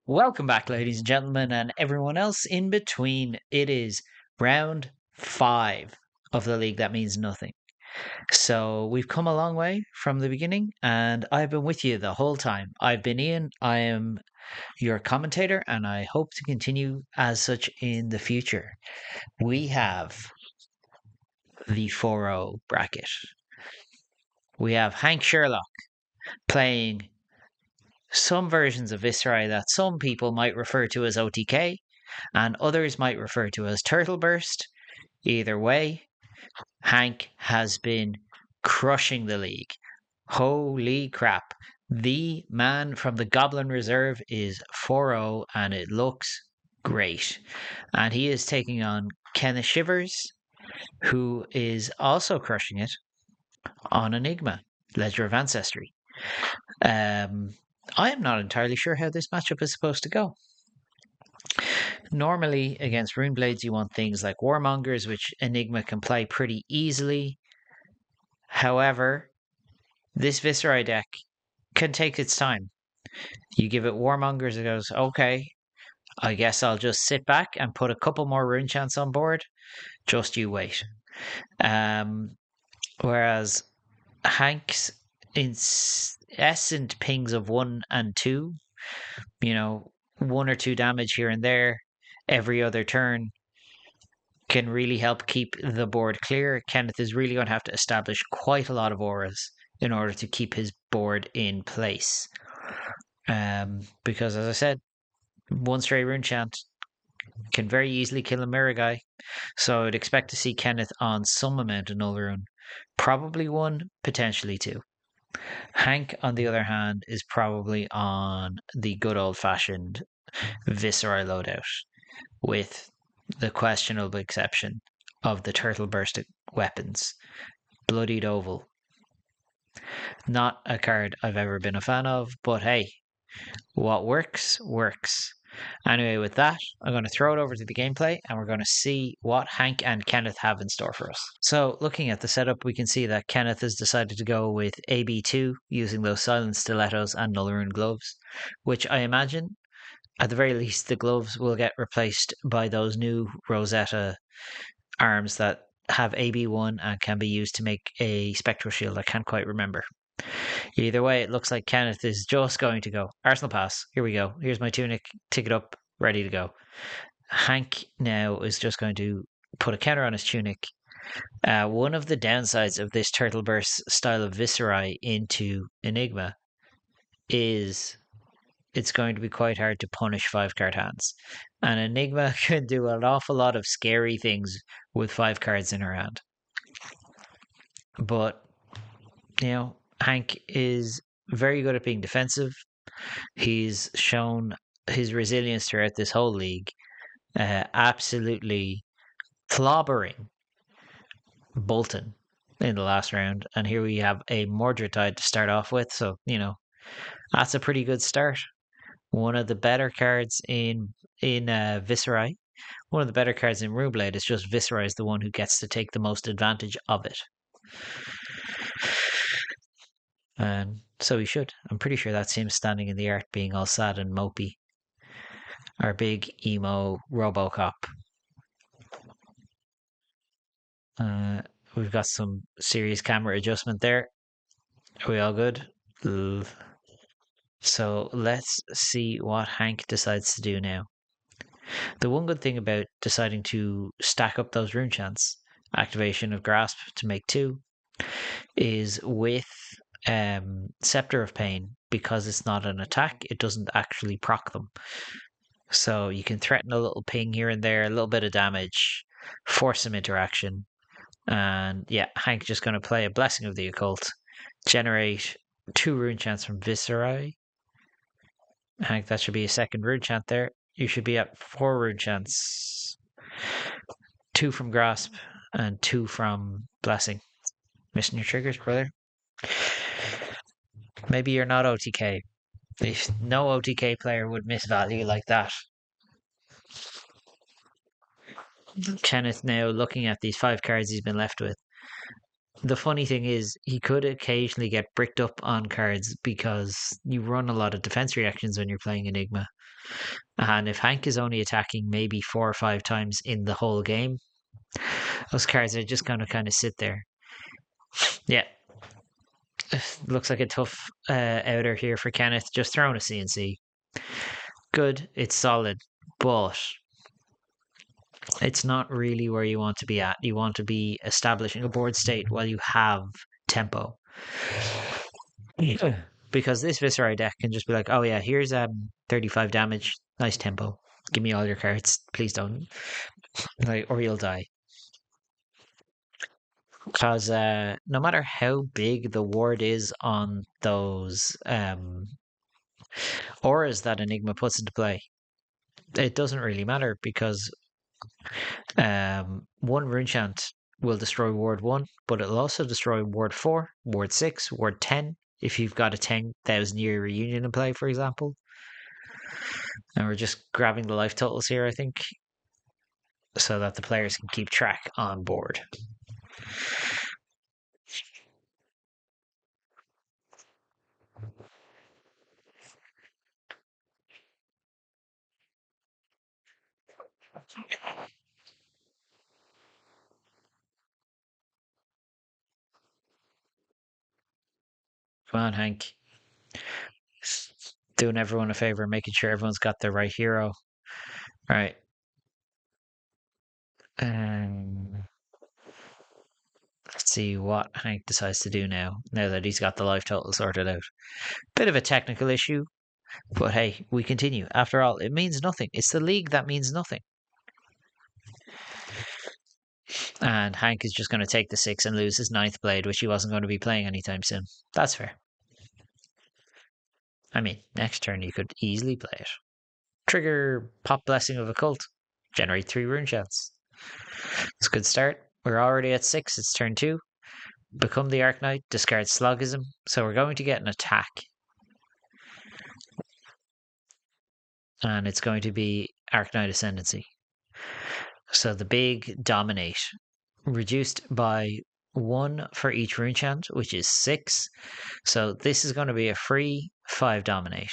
Welcome back, ladies and gentlemen, and everyone else in between. It is round 5 of the league that means nothing. So we've come a long way from the beginning, and I've been with you the whole time. I've been Ian, I am your commentator, and I hope to continue as such in the future. We have the 4-0 bracket. We have Hank Sherlock playing some versions of Viserai that some people might refer to as OTK and others might refer to as Turtle Burst. Either way, Hank has been crushing the league. Holy crap. The man from the Goblin Reserve is 4-0 and it looks great. And he is taking on Kenneth Shivers, who is also crushing it on Enigma, Ledger of Ancestry. I am not entirely sure how this matchup is supposed to go. Normally, against Runeblades, you want things like Warmongers, which Enigma can play pretty easily. However, this Viserai deck can take its time. You give it Warmongers, it goes, okay, I guess I'll just sit back and put a couple more rune chants on board. Just you wait. Whereas Hank's incessant pings of 1 and 2, 1 or 2 damage here and there every other turn can really help keep the board clear. Kenneth is really going to have to establish quite a lot of auras in order to keep his board in place. Because, as I said, 1 stray rune chant can very easily kill a Miragai. So I'd expect to see Kenneth on some amount of null rune. Probably 1, potentially 2. Hank, on the other hand, is probably on the good old-fashioned Viserai loadout, with the questionable exception of the Turtle Burst weapons. Bloodied Oval. Not a card I've ever been a fan of, but hey, what works, works. Anyway, with that, I'm going to throw it over to the gameplay and we're going to see what Hank and Kenneth have in store for us. So, looking at the setup, we can see that Kenneth has decided to go with AB2 using those silent stilettos and null rune gloves, which I imagine, at the very least, the gloves will get replaced by those new Rosetta arms that have AB1 and can be used to make a spectral shield. I can't quite remember. Either way, it looks like Kenneth is just going to go. Arsenal pass. Here we go. Here's my tunic. Ticket up. Ready to go. Hank now is just going to put a counter on his tunic. One of the downsides of this Turtle Burst style of Viserai into Enigma is it's going to be quite hard to punish 5-card hands. And Enigma can do an awful lot of scary things with 5 cards in her hand. But, Hank is very good at being defensive. He's shown his resilience throughout this whole league, absolutely clobbering Bolton in the last round. And here we have a Mordredtide to start off with. So, that's a pretty good start. One of the better cards in Viserai. One of the better cards in Runeblade. It's just Viserai is the one who gets to take the most advantage of it. And so he should. I'm pretty sure that's him standing in the art being all sad and mopey. Our big emo Robocop. We've got some serious camera adjustment there. Are we all good? So let's see what Hank decides to do now. The one good thing about deciding to stack up those rune chants, activation of Grasp to make 2, is with Scepter of Pain, because it's not an attack, it doesn't actually proc them. So you can threaten a little ping here and there, a little bit of damage, force some interaction. And yeah, Hank just going to play a Blessing of the Occult, generate 2 rune chants from Viserai. Hank, that should be a second rune chant there. You should be at 4 rune chants. 2 from Grasp and 2 from Blessing. Missing your triggers, brother? Maybe you're not OTK. No OTK player would miss value like that. Kenneth now looking at these 5 cards he's been left with. The funny thing is, he could occasionally get bricked up on cards because you run a lot of defense reactions when you're playing Enigma. And if Hank is only attacking maybe 4 or 5 times in the whole game, those cards are just going to kind of sit there. Yeah, looks like a tough outer here for Kenneth. Just throwing a CNC. Good, it's solid, but it's not really where you want to be at. You want to be establishing a board state while you have tempo. Because this Viserai deck can just be like, oh yeah, here's 35 damage, nice tempo. Give me all your cards, please don't. Like, or you'll die. Because no matter how big the ward is on those auras that Enigma puts into play, it doesn't really matter because one rune chant will destroy Ward 1, but it'll also destroy Ward 4, Ward 6, Ward 10, if you've got a 10,000 year reunion in play, for example. And we're just grabbing the life totals here, I think, so that the players can keep track on board. Come on, Hank. Doing everyone a favor, making sure everyone's got the right hero. All right. Let's see what Hank decides to do now that he's got the life total sorted out. Bit of a technical issue, but hey, we continue. After all, it means nothing. It's the league that means nothing. And Hank is just going to take the 6 and lose his 9th blade, which he wasn't going to be playing anytime soon. That's fair. I mean, next turn you could easily play it. Trigger Pop Blessing of Occult. Generate 3 rune shots. It's a good start. We're already at 6. It's turn 2. Become the Arc Knight. Discard Slogism. So we're going to get an attack. And it's going to be Arc Knight Ascendancy. So the big Dominate. Reduced by 1 for each rune chant, which is 6. So this is going to be a free 5 Dominate.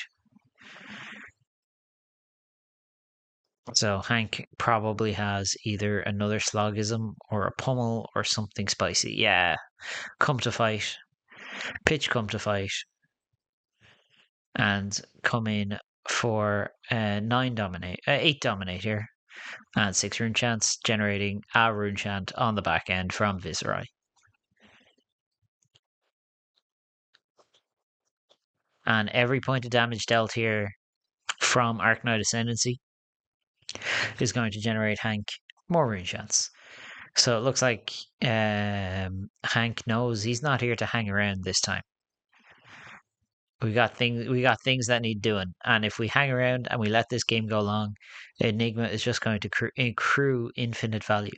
So Hank probably has either another Slogism or a Pummel or something spicy. Yeah, come to fight. Pitch come to fight. And come in for 8 Dominate here. And 6 rune chants, generating a rune chant on the back end from Viserai. And every point of damage dealt here from Arc Knight Ascendancy is going to generate Hank more rune chants. So it looks like Hank knows he's not here to hang around this time. We got things that need doing, and if we hang around and we let this game go long, Enigma is just going to accrue infinite value.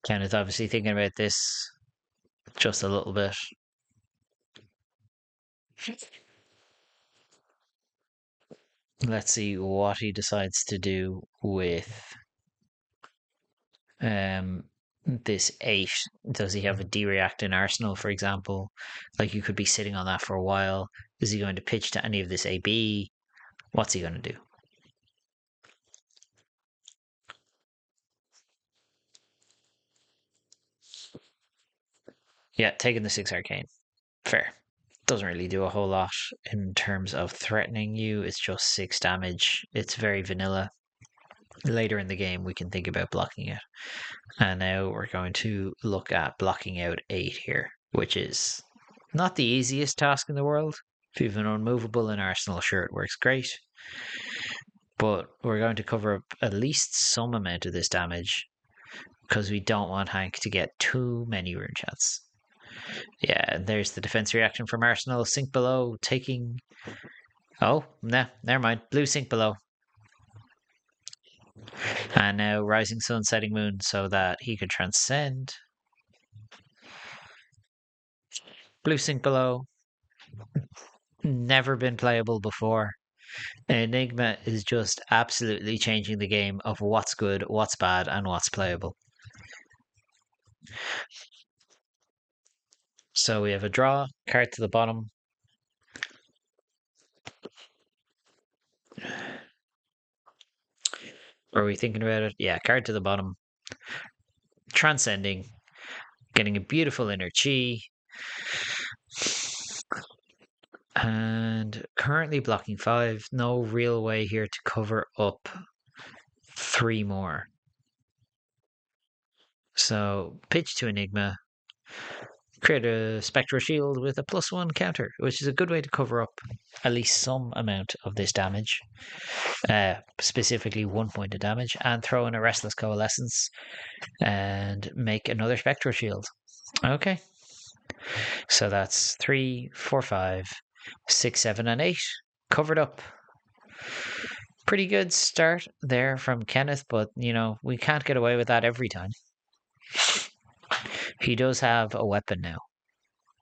Kenneth obviously thinking about this just a little bit. Let's see what he decides to do with this 8. Does he have a D-react in Arsenal, for example? Like, you could be sitting on that for a while. Is he going to pitch to any of this AB? What's he going to do? Yeah, taking the 6 Arcane. Fair. Doesn't really do a whole lot in terms of threatening you. It's just 6 damage. It's very vanilla. Later in the game, we can think about blocking it. And now we're going to look at blocking out 8 here, which is not the easiest task in the world. If you've an unmovable in Arsenal, sure, it works great. But we're going to cover up at least some amount of this damage because we don't want Hank to get too many rune chats. Yeah, there's the defense reaction from Arsenal. Sink below, taking. Oh, nah, never mind. Blue sink below. And now Rising Sun, Setting Moon so that he could transcend. Blue sink below. Never been playable before. Enigma is just absolutely changing the game of what's good, what's bad, and what's playable. So we have a draw, card to the bottom. Are we thinking about it? Yeah, card to the bottom. Transcending, getting a beautiful inner chi, and currently blocking 5. No real way here to cover up 3 more. So pitch to Enigma, create a spectral shield with a +1 counter, which is a good way to cover up at least some amount of this damage, specifically 1 point of damage, and throw in a restless coalescence and make another spectral shield. Okay, so that's 3, 4, 5, 6, 7, and 8 covered up. Pretty good start there from Kenneth, but we can't get away with that every time. He does have a weapon now.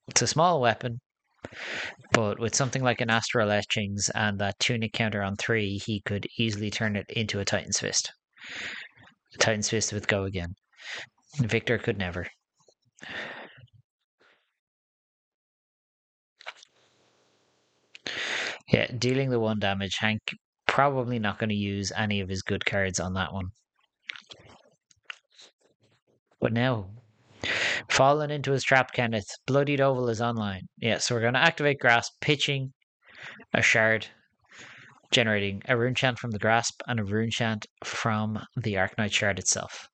It's a small weapon, but with something like an Astral Etchings and that Tunic counter on 3, he could easily turn it into a Titan's Fist. Titan's Fist with Go Again. Victor could never. Yeah, dealing the 1 damage, Hank probably not going to use any of his good cards on that one. But now, fallen into his trap, Kenneth. Bloodied Oval is online. Yeah, so we're going to activate Grasp, pitching a shard, generating a rune chant from the Grasp and a rune chant from the Arknight shard itself.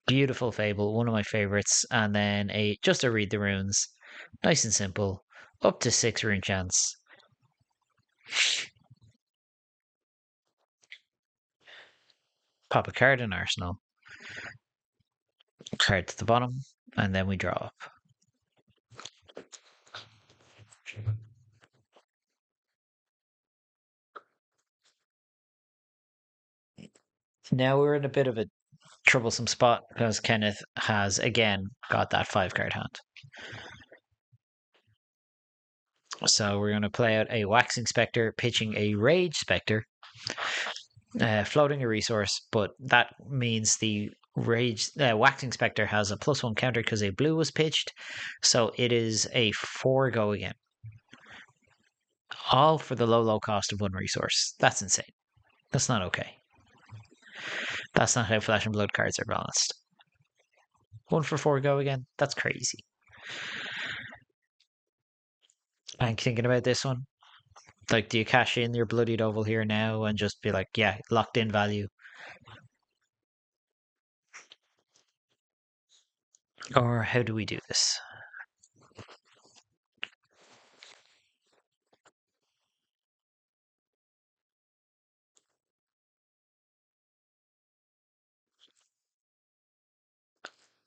Beautiful Fable, one of my favorites, and then just a read the runes. Nice and simple. Up to 6 rune chants. Pop a card in Arsenal. Card to the bottom, and then we draw up. Now we're in a bit of a troublesome spot because Kenneth has again got that 5 card hand. So we're going to play out a Waxing Spectre, pitching a Rage Spectre, floating a resource, but that means the Waxing Spectre has a +1 counter because a blue was pitched, so it is a 4 go again. All for the low cost of 1 resource. That's insane. That's not okay. That's not how Flesh and Blood cards are balanced. 1 for 4 go again? That's crazy. I'm thinking about this one. Like, do you cash in your Bloodied Oval here now and just be like, yeah, locked in value? Or how do we do this?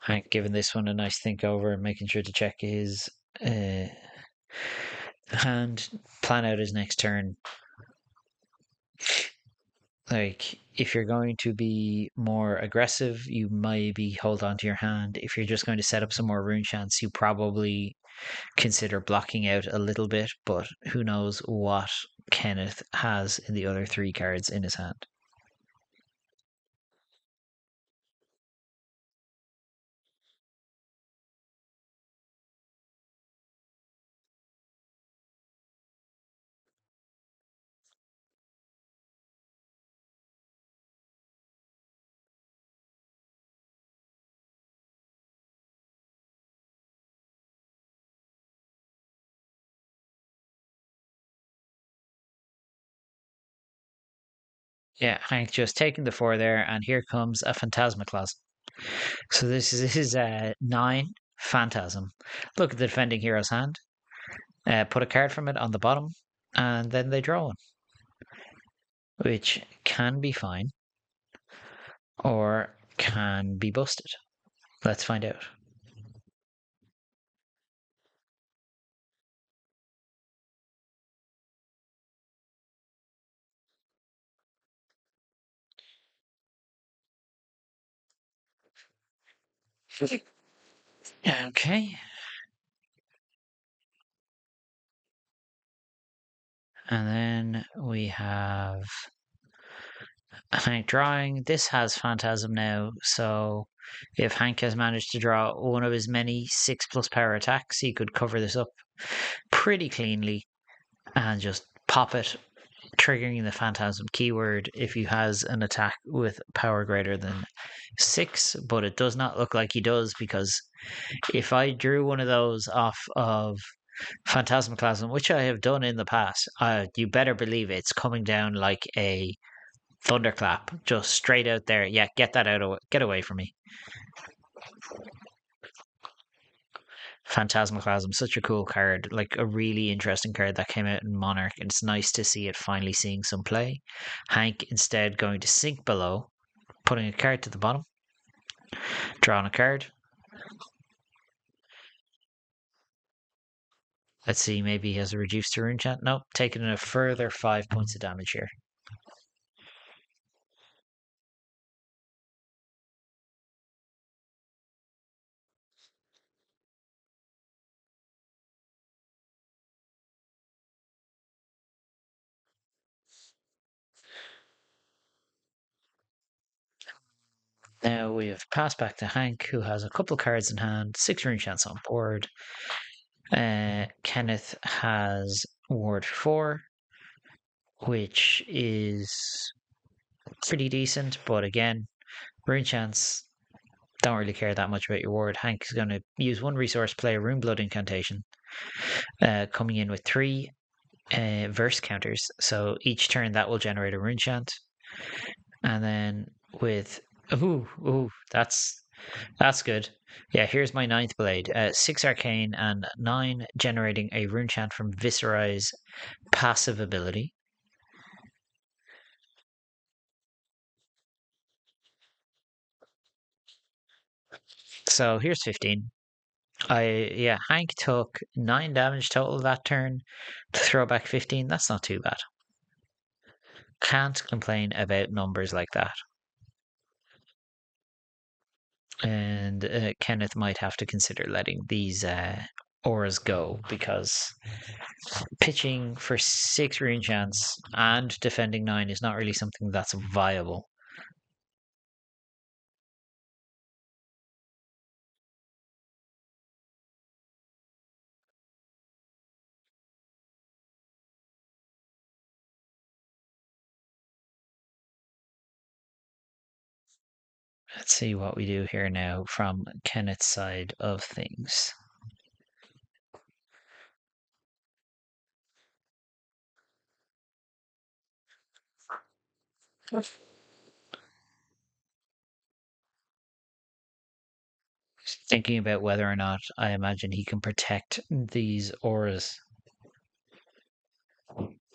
I'm giving this one a nice think over and making sure to check his hand, plan out his next turn. Like, if you're going to be more aggressive, you maybe hold on to your hand. If you're just going to set up some more rune chants, you probably consider blocking out a little bit, but who knows what Kenneth has in the other 3 cards in his hand. Yeah, Hank just taking the 4 there, and here comes a Phantasmaclasm. So this is a 9 Phantasm. Look at the defending hero's hand. Put a card from it on the bottom, and then they draw one, which can be fine or can be busted. Let's find out. Okay. And then we have Hank drawing. This has Phantasm now, so if Hank has managed to draw one of his many 6+ power attacks, he could cover this up pretty cleanly and just pop it, triggering the Phantasm keyword if he has an attack with power greater than 6. But it does not look like he does, because if I drew one of those off of Phantasmaclasm, which I have done in the past, you better believe it's coming down like a thunderclap, just straight out there. Yeah, get that out, get away from me. Phantasmaclasm, such a cool card, like a really interesting card that came out in Monarch, and it's nice to see it finally seeing some play. Hank instead going to sink below, putting a card to the bottom, drawing a card. Let's see, maybe he has a reduced to rune chant. Nope, taking in a further 5 points of damage here. Now we have passed back to Hank, who has a couple of cards in hand, 6 rune chants on board. Kenneth has Ward 4, which is pretty decent, but again, rune chants don't really care that much about your ward. Hank is going to use one resource, play a Rune Blood incantation, coming in with 3 verse counters. So each turn that will generate a rune chant, and then with that's good. Yeah, here's my 9th blade. 6 arcane and 9 generating a rune chant from Viserai's passive ability. So here's 15. Hank took 9 damage total that turn. To throw back 15, that's not too bad. Can't complain about numbers like that. And Kenneth might have to consider letting these auras go, because pitching for 6 rune chance and defending 9 is not really something that's viable. Let's see what we do here now from Kenneth's side of things. Thinking about whether or not I imagine he can protect these auras,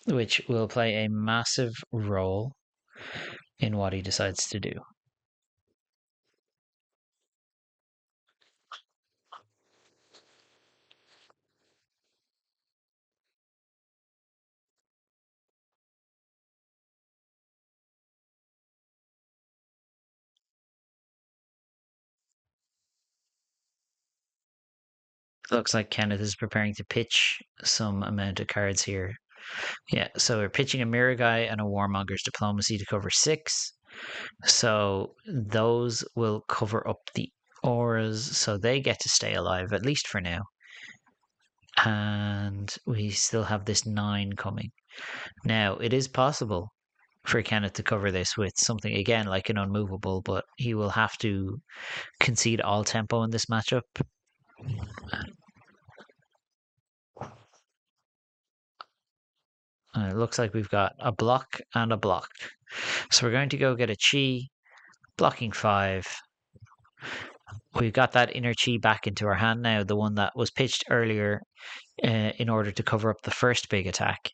which will play a massive role in what he decides to do. Looks like Kenneth is preparing to pitch some amount of cards here. Yeah, so we're pitching a Miragai and a Warmonger's Diplomacy to cover 6. So those will cover up the auras, so they get to stay alive, at least for now. And we still have this 9 coming. Now, it is possible for Kenneth to cover this with something, again, like an unmovable, but he will have to concede all tempo in this matchup. It looks like we've got a block and a block. So we're going to go get a chi, blocking 5. We've got that inner chi back into our hand now, the one that was pitched earlier in order to cover up the first big attack.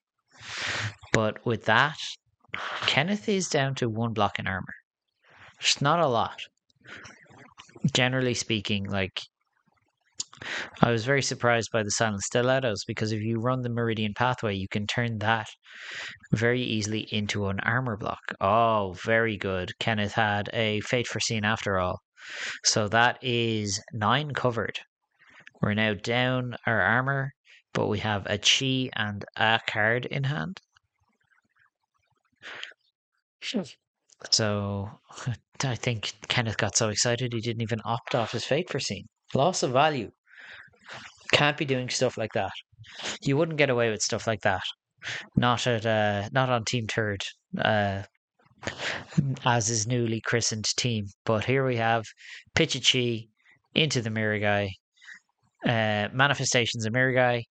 But with that, Kenneth is down to 1 block in armor. It's not a lot. Generally speaking, like, I was very surprised by the Silent Stilettos, because if you run the Meridian Pathway, you can turn that very easily into an armor block. Oh, very good. Kenneth had a Fate Foreseen after all. So that is 9 covered. We're now down our armor, but we have a chi and a card in hand. So I think Kenneth got so excited he didn't even opt off his fate for scene. Loss of value. Can't be doing stuff like that. You wouldn't get away with stuff like that. Not on Team Turd, uh, as his newly christened team. But here we have Pichichi into the Miragai. Manifestations of Miragai.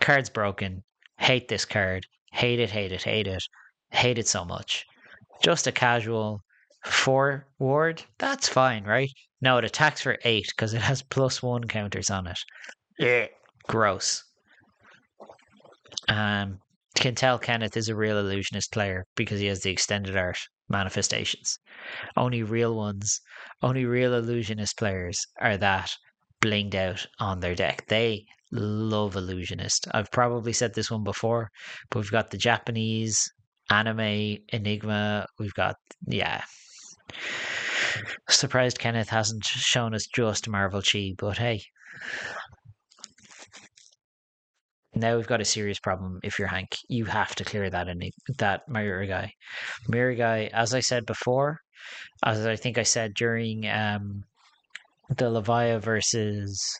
Card's broken. Hate this card. Hate it, hate it, hate it. Hate it so much. Just a casual 4 ward. That's fine, right? No, it attacks for 8 because it has +1 counters on it. Yeah. Gross. Um, can tell Kenneth is a real illusionist player because he has the extended art manifestations. Only real ones, only real illusionist players are that blinged out on their deck. They love illusionist. I've probably said this one before, but we've got the Japanese anime Enigma. We've got, yeah. Surprised Kenneth hasn't shown us just Marvel Chi, but hey, now we've got a serious problem. If you're Hank, you have to clear that Miragai. Miragai, as I said before, as I think I said during the Levia versus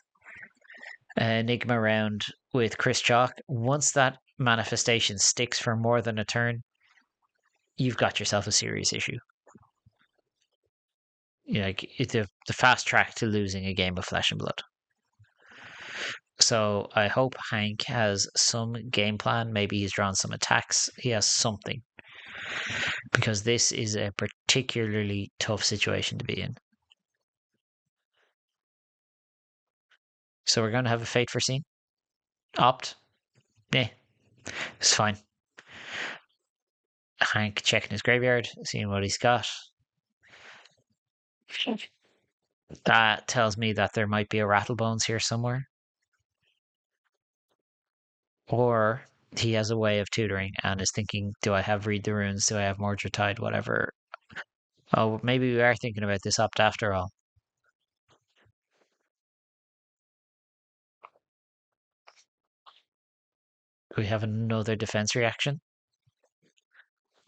Enigma round with Chris Chalk, once that manifestation sticks for more than a turn, you've got yourself a serious issue. Like it's the fast track to losing a game of Flesh and Blood. So I hope Hank has some game plan. Maybe he's drawn some attacks. He has something because this is a particularly tough situation to be in. So we're going to have a fate for scene. Opt. Yeah, it's fine. Hank checking his graveyard, seeing what he's got. That tells me that there might be a Rattlebones here somewhere. Or he has a way of tutoring and is thinking, do I have Read the Runes? Do I have Mordred Tide? Whatever. Oh, maybe we are thinking about this opt after all. Do we have another defense reaction?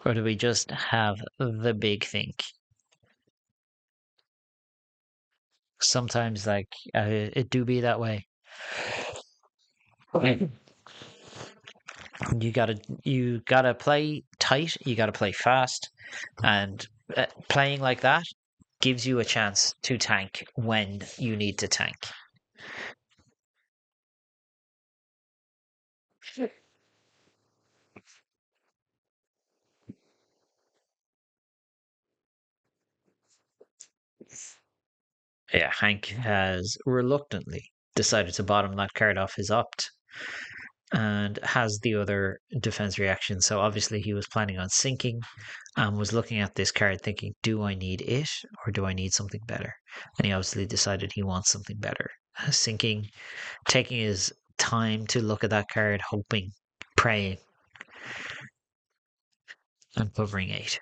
Or do we just have the big think? Sometimes, like, it do be that way. You gotta play tight. You gotta play fast, and playing like that gives you a chance to tank when you need to tank. Yeah, Hank has reluctantly decided to bottom that card off his opt and has the other defense reaction. So obviously he was planning on sinking and was looking at this card thinking, do I need it or do I need something better? And he obviously decided he wants something better. Sinking, taking his time to look at that card, hoping, praying, and covering 8.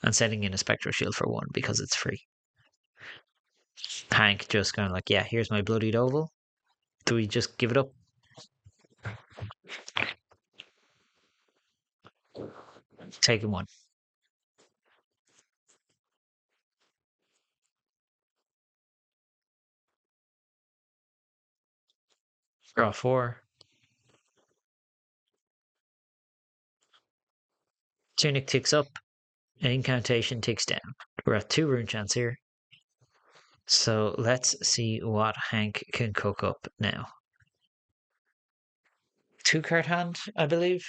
And setting in a Spectral Shield for 1 because it's free. Hank just going like, yeah, here's my bloodied oval. Do we just give it up? Taking 1. Draw 4. Tunic ticks up. Incantation ticks down. We're at 2 rune chance here. So let's see what Hank can cook up now. 2 card hand, I believe.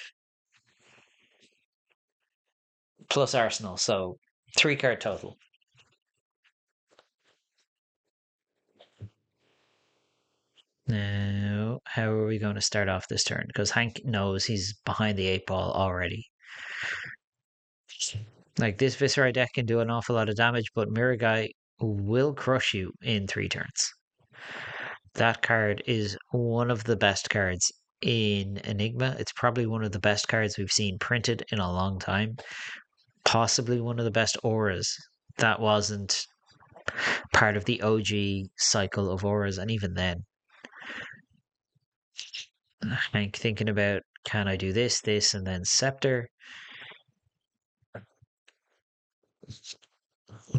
Plus Arsenal, so 3 card total. Now, how are we going to start off this turn? Because Hank knows he's behind the 8 ball already. Like, this Viserai deck can do an awful lot of damage, but Miragai will crush you in 3 turns. That card is one of the best cards in Enigma. It's probably one of the best cards we've seen printed in a long time. Possibly one of the best auras. That wasn't part of the OG cycle of auras, and even then, I'm thinking about, can I do this, and then Scepter?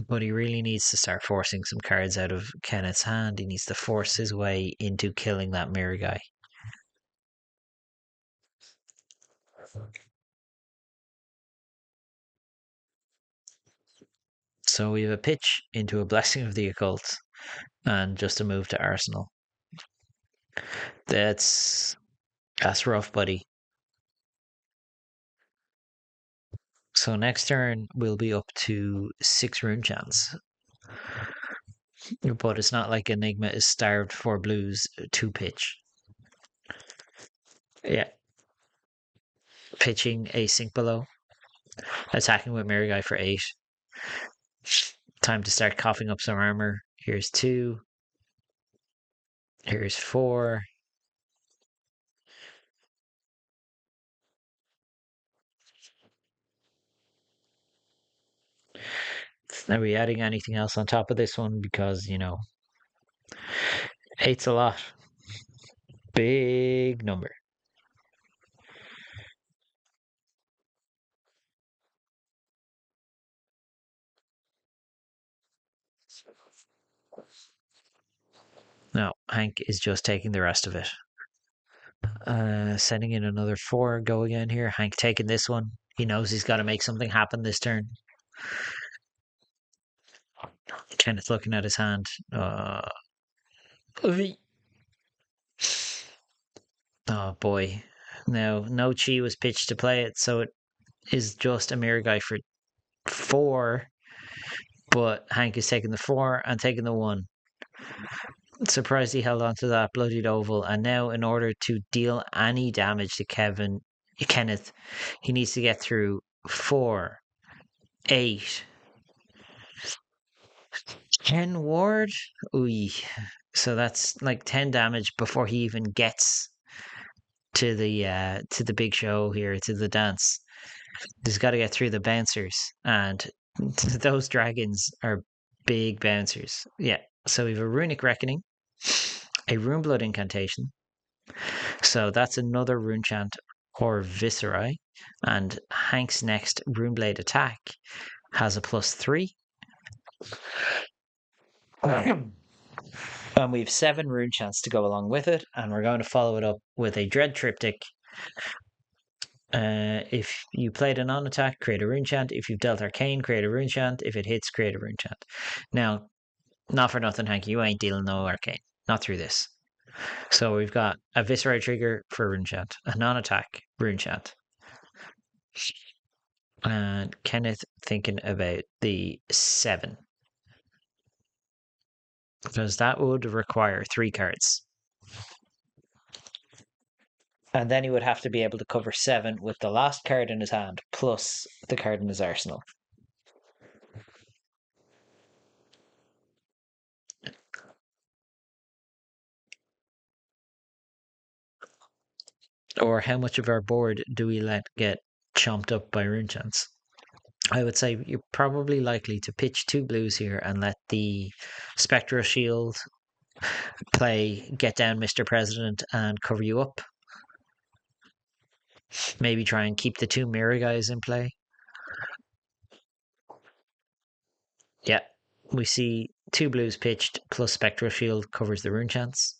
But he really needs to start forcing some cards out of Kenneth's hand. He needs to force his way into killing that Miragai. So we have a pitch into a Blessing of the Occult and just a move to Arsenal. That's rough, buddy. So next turn we'll be up to 6 rune chants. But it's not like Enigma is starved for blues to pitch. Yeah. Pitching a sink below. Attacking with Miragai for 8. Time to start coughing up some armor. Here's 2. Here's 4. Are we adding anything else on top of this one? Because, 8's a lot. Big number. No, Hank is just taking the rest of it. Sending in another 4. Go again here. Hank taking this one. He knows he's got to make something happen this turn. Kenneth looking at his hand. Oh boy. Now, no chi was pitched to play it, so it is just a Miragai for 4. But Hank is taking the 4 and taking the 1. Surprised he held on to that bloodied oval. And now, in order to deal any damage to Kenneth, he needs to get through 4, 8, 10 ward. Ooh. So that's like 10 damage before he even gets to the big show here, to the dance. He's got to get through the bouncers, and those dragons are big bouncers. Yeah. So we have a runic reckoning, a rune blood incantation. So that's another rune chant or Viserai, and Hank's next rune blade attack has a +3. And we have 7 rune chants to go along with it, and we're going to follow it up with a dread triptych. If you played a non-attack, create a rune chant. If you've dealt arcane, create a rune chant. If it hits, create a rune chant. Now, not for nothing, Hank, you ain't dealing no arcane. Not through this. So we've got a Viserai trigger for rune chant, a non-attack rune chant. And Kenneth thinking about the 7. Because that would require 3 cards. And then he would have to be able to cover 7 with the last card in his hand, plus the card in his arsenal. Or how much of our board do we let get chomped up by rune chants? I would say you're probably likely to pitch 2 blues here and let the Spectral Shield play Get Down Mr. President and cover you up. Maybe try and keep the 2 Miragais in play. Yeah, we see 2 blues pitched plus Spectral Shield covers the rune chants.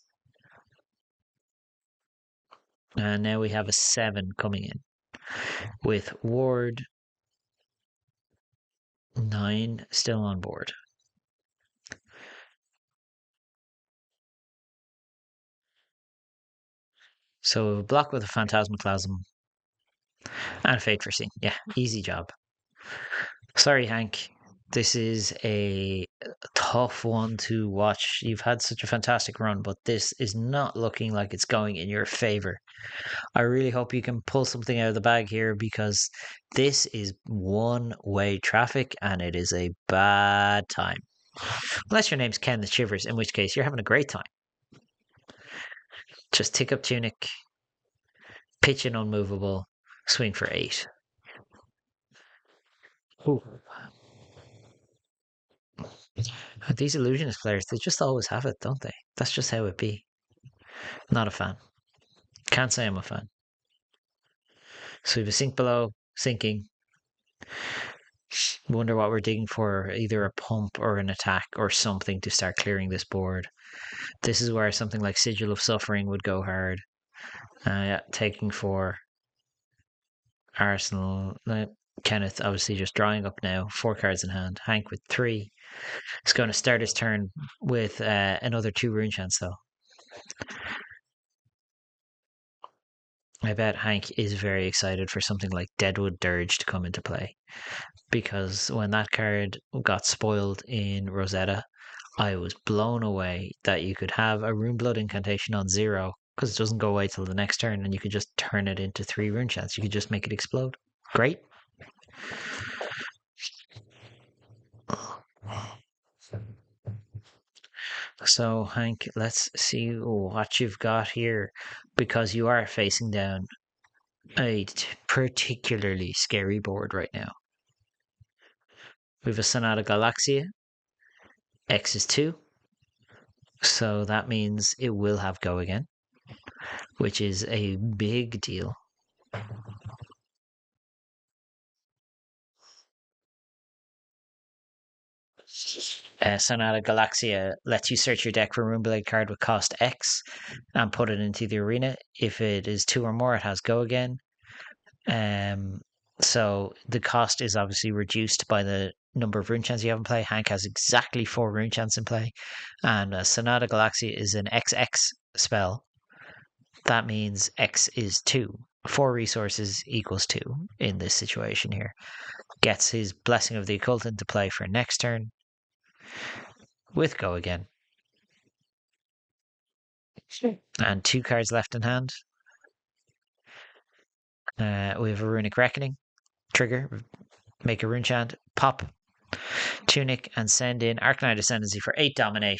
And now we have a 7 coming in with Ward 9 still on board. So block with a Phantasmaclasm and a Fate Foreseen. Yeah, easy job. Sorry, Hank. This is a tough one to watch. You've had such a fantastic run, but this is not looking like it's going in your favor. I really hope you can pull something out of the bag here, because this is one-way traffic and it is a bad time. Unless your name's Ken the Shivers, in which case you're having a great time. Just tick up Tunic, pitch an unmovable, swing for 8. Ooh. These illusionist players, they just always have it, don't they? That's just how it be. Not a fan. Can't say I'm a fan. So we have a sink below, sinking. Wonder what we're digging for, either a pump or an attack or something to start clearing this board. This is where something like Sigil of Suffering would go hard. Yeah, taking 4. Arsenal. Kenneth obviously just drawing up now. 4 cards in hand. Hank with 3. He's going to start his turn with another 2 rune chants, though. I bet Hank is very excited for something like Deadwood Dirge to come into play. Because when that card got spoiled in Rosetta, I was blown away that you could have a Rune Blood incantation on 0 because it doesn't go away till the next turn, and you could just turn it into 3 rune chants. You could just make it explode. Great. So, Hank, let's see what you've got here because you are facing down a particularly scary board right now. We have a Sonata Galaxia. X is 2. So that means it will have go again, which is a big deal. Sonata Galaxia lets you search your deck for a Runeblade card with cost X and put it into the arena. If it is 2 or more, it has go again. So the cost is obviously reduced by the number of rune chants you have in play. Hank has exactly 4 rune chants in play, and Sonata Galaxia is an XX spell. That means X is 2. 4 resources equals 2 in this situation here. Gets his Blessing of the Occult into play for next turn with go again. And 2 cards left in hand. We have a Runic Reckoning. Trigger. Make a rune chant. Pop. Tunic. And send in Arcanine Ascendancy for 8 Dominate.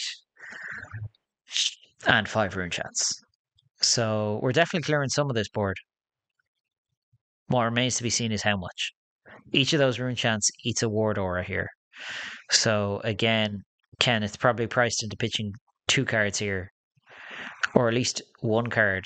And 5 rune chants. So we're definitely clearing some of this board. What remains to be seen is how much. Each of those rune chants eats a ward aura here. So again, Kenneth probably priced into pitching 2 cards here. Or at least 1 card.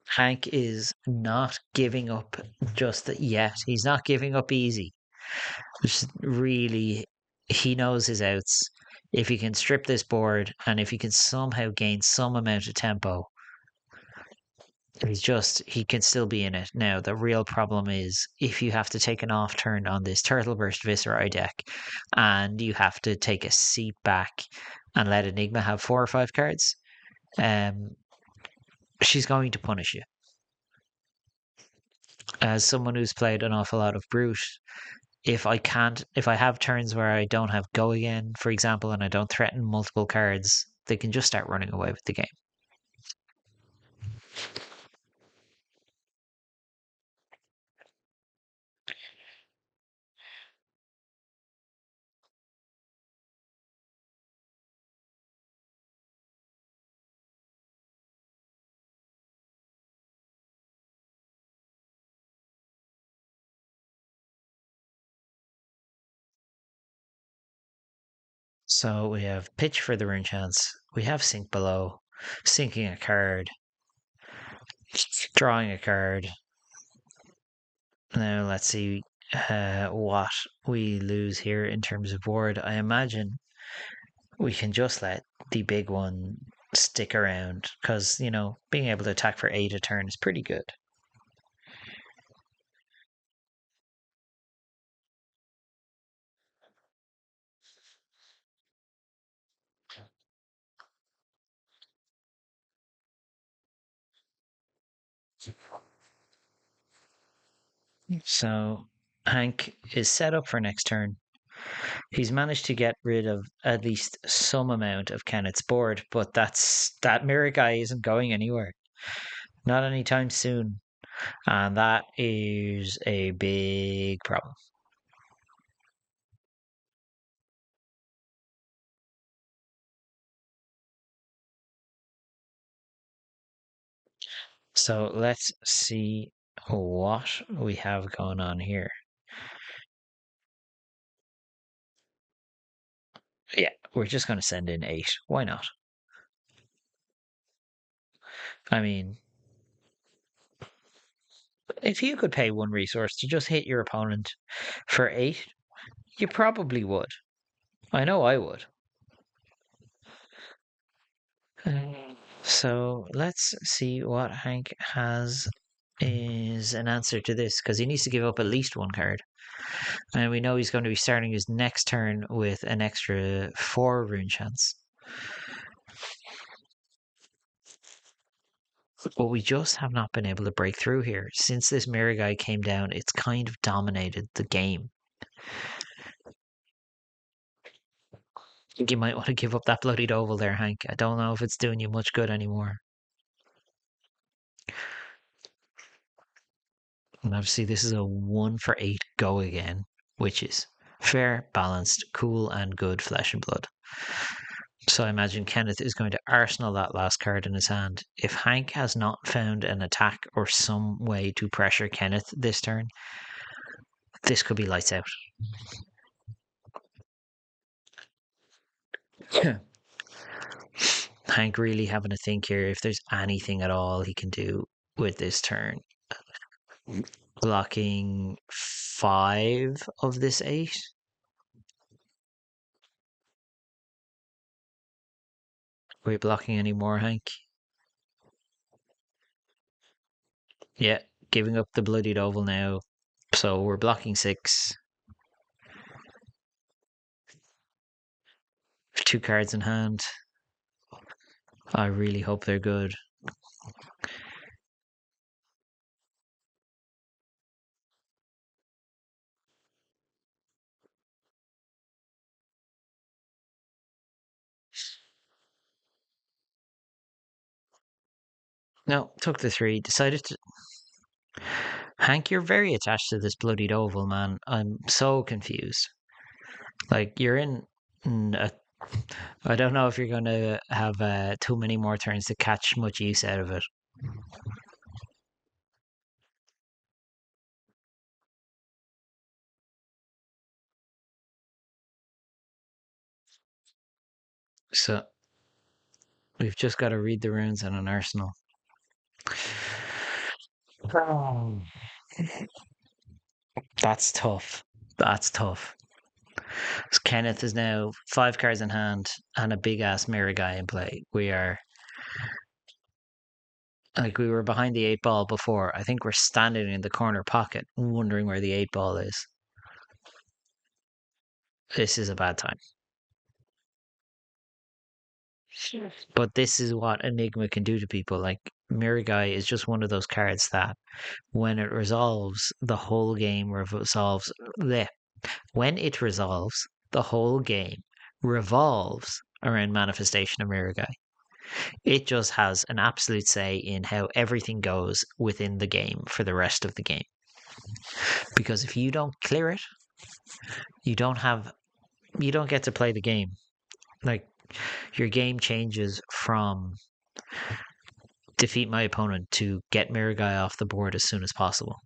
Hank is not giving up just yet. He's not giving up easy. Which really, he knows his outs. If he can strip this board and if he can somehow gain some amount of tempo, he can still be in it. Now, the real problem is if you have to take an off turn on this Turtle Burst Viserai deck and you have to take a seat back and let Enigma have 4 or 5 cards, she's going to punish you. As someone who's played an awful lot of Brute, if I have turns where I don't have go again, for example, and I don't threaten multiple cards, they can just start running away with the game. So we have pitch for the rune chance. We have sink below, sinking a card, drawing a card. Now let's see what we lose here in terms of board. I imagine we can just let the big one stick around because, being able to attack for 8 a turn is pretty good. So Hank is set up for next turn. He's managed to get rid of at least some amount of Kenneth's board, but that Miragai isn't going anywhere. Not anytime soon. And that is a big problem. So let's see what we have going on here. Yeah, we're just going to send in 8. Why not? I mean, if you could pay one resource to just hit your opponent for eight, you probably would. I know I would. So let's see what Hank has is an answer to this because he needs to give up at least one card. And we know he's going to be starting his next turn with an extra 4 rune chance. But we just have not been able to break through here. Since this Miragai came down, it's kind of dominated the game. I think you might want to give up that bloodied oval there, Hank. I don't know if it's doing you much good anymore. And obviously, this is a 1 for 8 go again, which is fair, balanced, cool, and good flesh and blood. So I imagine Kenneth is going to arsenal that last card in his hand. If Hank has not found an attack or some way to pressure Kenneth this turn, this could be lights out. Hank really having to think here if there's anything at all he can do with this turn. Blocking 5 of this 8. Are we blocking any more, Hank? Yeah, giving up the bloodied oval now. So we're blocking 6. 2 cards in hand. I really hope they're good. No, took the 3. Decided to. Hank, you're very attached to this bloodied oval, man. I'm so confused. Like, you're in. I don't know if you're going to have too many more turns to catch much use out of it. So we've just got to read the runes and an arsenal. Oh. That's tough. That's tough. So Kenneth is now 5 cards in hand and a big ass Miragai in play. We are like we were behind the 8 ball before. I think we're standing in the corner pocket, wondering where the 8 ball is. This is a bad time. But this is what Enigma can do to people. Like Miragai is just one of those cards that when it resolves, the whole game resolves. Bleh. When it resolves, the whole game revolves around manifestation of Miragai. It just has an absolute say in how everything goes within the game for the rest of the game. Because if you don't clear it, you don't have you don't get to play the game. Like your game changes from defeat my opponent to get Miragai off the board as soon as possible.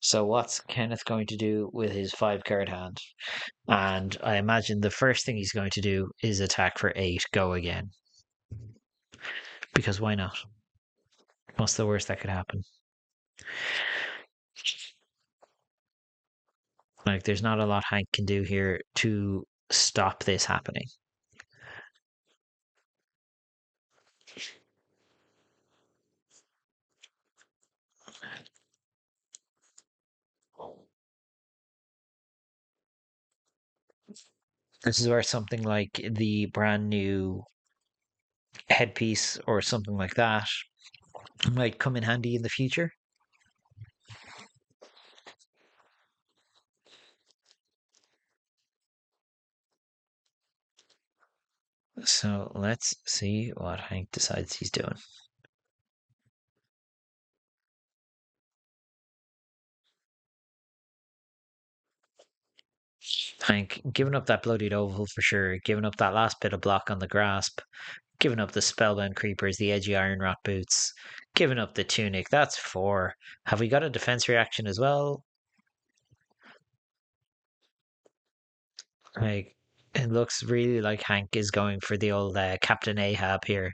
So what's Kenneth going to do with his 5 card hand? And I imagine the first thing he's going to do is attack for 8, go again. Because why not? What's the worst that could happen? Like, there's not a lot Hank can do here to stop this happening. This is where something like the brand new headpiece or something like that might come in handy in the future. So let's see what Hank decides he's doing. Hank giving up that bloodied oval for sure, giving up that last bit of block on the grasp, giving up the spellbound creepers, the edgy iron rot boots, giving up the tunic. That's 4. Have we got a defense reaction as well? Like, it looks really like Hank is going for the old Captain Ahab here,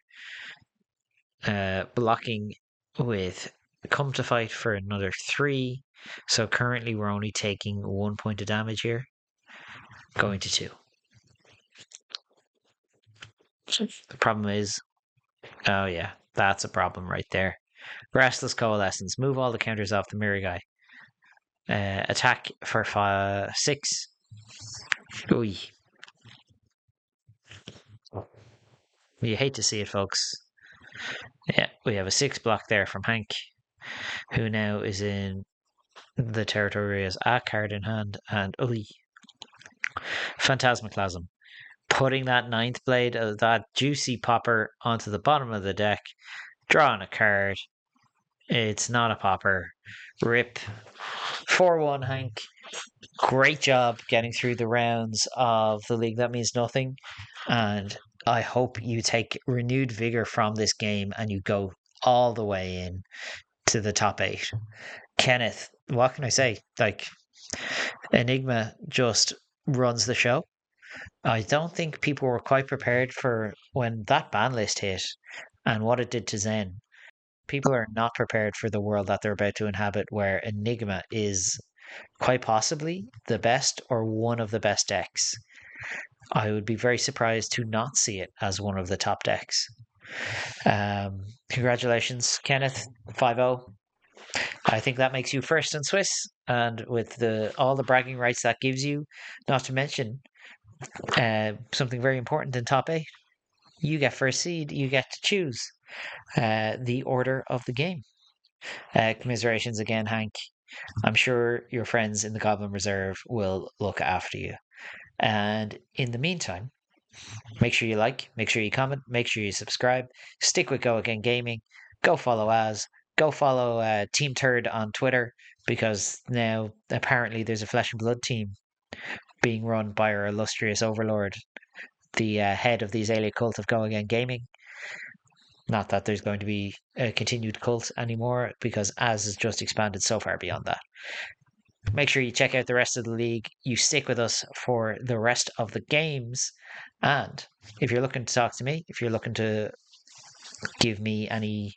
blocking with come to fight for another 3. So currently we're only taking 1 point of damage here, going to 2. The problem is, oh yeah, that's a problem right there. Restless Coalescence. Move all the counters off the Miragai. Attack for 6. Ooh, you hate to see it, folks. Yeah, we have a 6 block there from Hank, who now is in the territory as a card in hand. And ooh, Phantasmaclasm. Putting that 9th blade of that juicy popper onto the bottom of the deck, drawing a card. It's not a popper. Rip. 4-1, Hank. Great job getting through the rounds of the League That Means Nothing. And I hope you take renewed vigor from this game and you go all the way in to the top 8. Kenneth, what can I say? Like, Enigma just runs the show. I don't think people were quite prepared for when that ban list hit and what it did to Zen. People are not prepared for the world that they're about to inhabit, where Enigma is quite possibly the best or one of the best decks. I would be very surprised to not see it as one of the top decks. Congratulations, Kenneth, 5-0. I think that makes you first in Swiss, and with all the bragging rights that gives you, not to mention something very important in top 8. You get first seed, you get to choose the order of the game. Commiserations again, Hank. I'm sure your friends in the Goblin Reserve will look after you. And in the meantime, make sure you like, make sure you comment, make sure you subscribe. Stick with Go Again Gaming. Go follow Go follow Team Turd on Twitter, because now apparently there's a Flesh and Blood team being run by our illustrious overlord, the head of the Azalea cult of Go Again Gaming. Not that there's going to be a continued cult anymore, because Az has just expanded so far beyond that. Make sure you check out the rest of the league. You stick with us for the rest of the games. And if you're looking to talk to me, if you're looking to give me any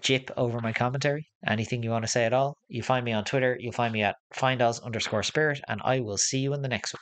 jip over my commentary, anything you want to say at all, you find me on Twitter. You'll find me at findoz_spirit, and I will see you in the next one.